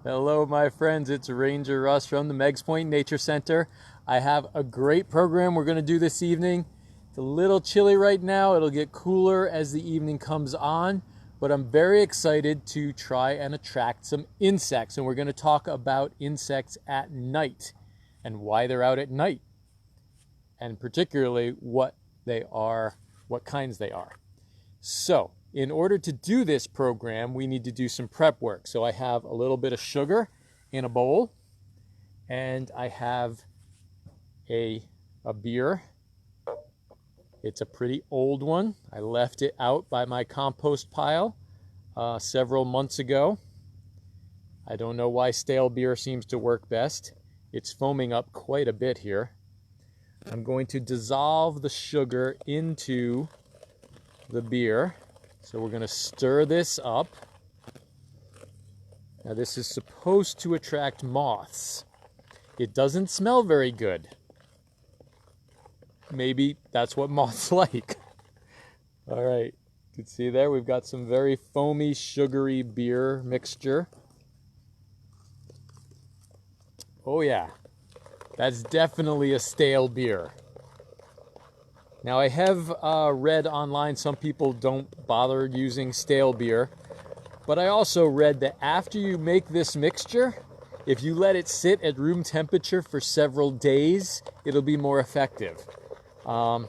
Hello, my friends. It's Ranger Russ from the Meigs Nature Center. I have a great program we're going to do this evening. It's a little chilly right now. It'll get cooler as the evening comes on, but I'm very excited to try and attract some insects. And we're going to talk about insects at night and why they're out at night, and particularly what they are, what kinds they are. So, in order to do this program, we need to do some prep work. So I have a little bit of sugar in a bowl, and I have a beer. It's a pretty old one. I left it out by my compost pile several months ago. I don't know why stale beer seems to work best. It's foaming up quite a bit here. I'm going to dissolve the sugar into the beer. So we're going to stir this up. Now this is supposed to attract moths. It doesn't smell very good. Maybe that's what moths like. All right, you can see there we've got some very foamy, sugary beer mixture. Oh yeah, that's definitely a stale beer. Now I have read online some people don't bother using stale beer, but I also read that after you make this mixture, if you let it sit at room temperature for several days, it'll be more effective. I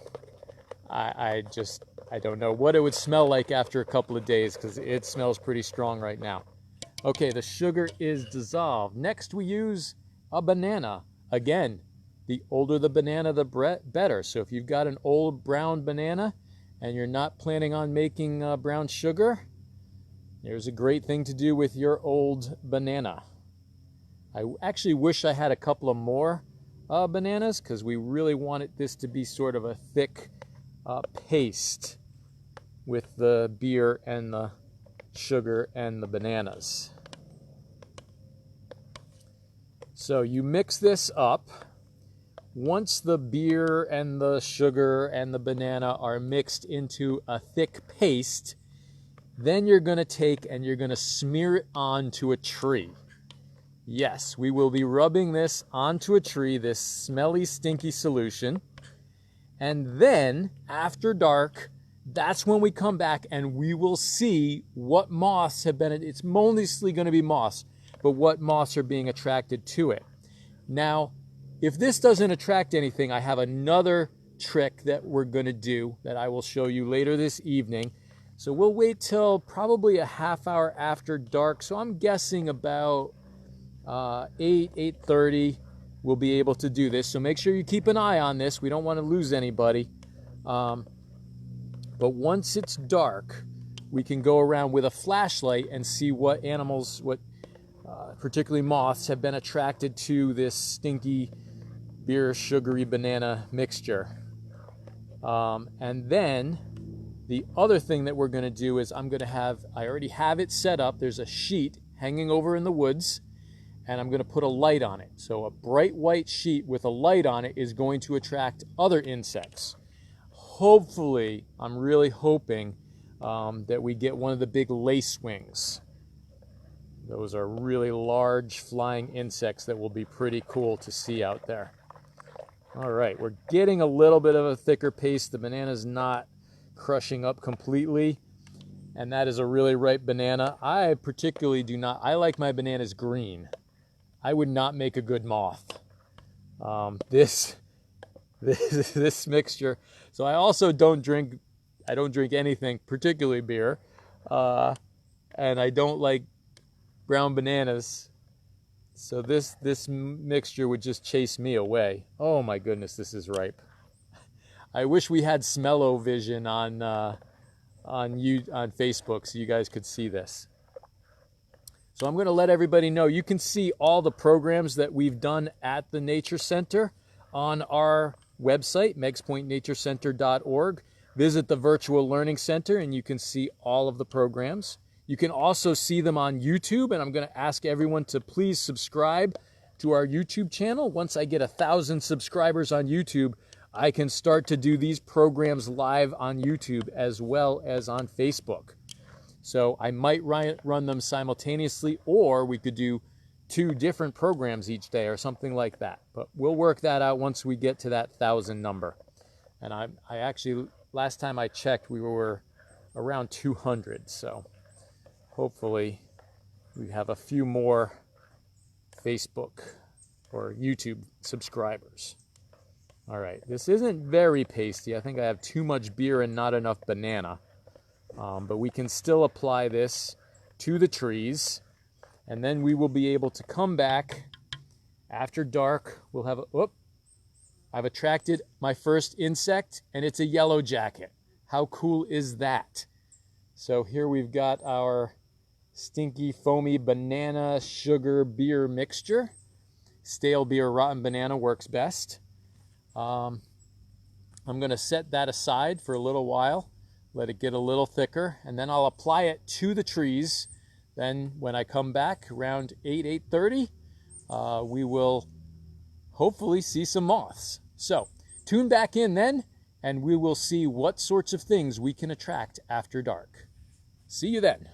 don't know what it would smell like after a couple of days because it smells pretty strong right now. Okay, the sugar is dissolved. Next we use a banana. Again, the older the banana, the better. So if you've got an old brown banana and you're not planning on making brown sugar, there's a great thing to do with your old banana. I actually wish I had a couple of more bananas because we really wanted this to be sort of a thick paste with the beer and the sugar and the bananas. So you mix this up. Once the beer and the sugar and the banana are mixed into a thick paste, then you're going to take and you're going to smear it onto a tree. Yes, we will be rubbing this onto a tree, this smelly, stinky solution. And then, after dark, that's when we come back and we will see what moths have been. It's mostly going to be moths, but what moths are being attracted to it. Now, if this doesn't attract anything, I have another trick that we're going to do that I will show you later this evening. So we'll wait till probably a half hour after dark. So I'm guessing about 8:30 we'll be able to do this. So make sure you keep an eye on this. We don't want to lose anybody. But once it's dark, we can go around with a flashlight and see what animals, particularly moths, have been attracted to this stinky beer sugary banana mixture. And then the other thing that we're going to do is I already have it set up. There's a sheet hanging over in the woods, and I'm going to put a light on it. So a bright white sheet with a light on it is going to attract other insects. Hopefully, I'm really hoping that we get one of the big lacewings. Those are really large flying insects that will be pretty cool to see out there. All right, we're getting a little bit of a thicker paste. The banana's not crushing up completely, and that is a really ripe banana. I particularly do not, I like my bananas green. I would not make a good moth. This mixture. So I also don't drink anything, particularly beer, and I don't like brown bananas. So this mixture would just chase me away. Oh my goodness, this is ripe. I wish we had smell-o-vision on Facebook so you guys could see this. So I'm going to let everybody know you can see all the programs that we've done at the Nature Center on our website, meigspointnaturecenter.org. Visit the Virtual Learning Center and you can see all of the programs. You can also see them on YouTube, and I'm going to ask everyone to please subscribe to our YouTube channel. Once I get 1,000 subscribers on YouTube, I can start to do these programs live on YouTube as well as on Facebook. So I might run them simultaneously, or we could do 2 different programs each day or something like that. But we'll work that out once we get to that 1,000 number. And I actually, last time I checked, we were around 200. So hopefully we have a few more Facebook or YouTube subscribers. All right, this isn't very pasty. I think I have too much beer and not enough banana. But we can still apply this to the trees, and then we will be able to come back after dark. We'll have I've attracted my first insect, and it's a yellow jacket. How cool is that? So here we've got our stinky, foamy banana sugar beer mixture. Stale beer, rotten banana works best. I'm going to set that aside for a little while, let it get a little thicker, and then I'll apply it to the trees. Then when I come back around 8:30, we will hopefully see some moths. So tune back in then, and we will see what sorts of things we can attract after dark. See you then.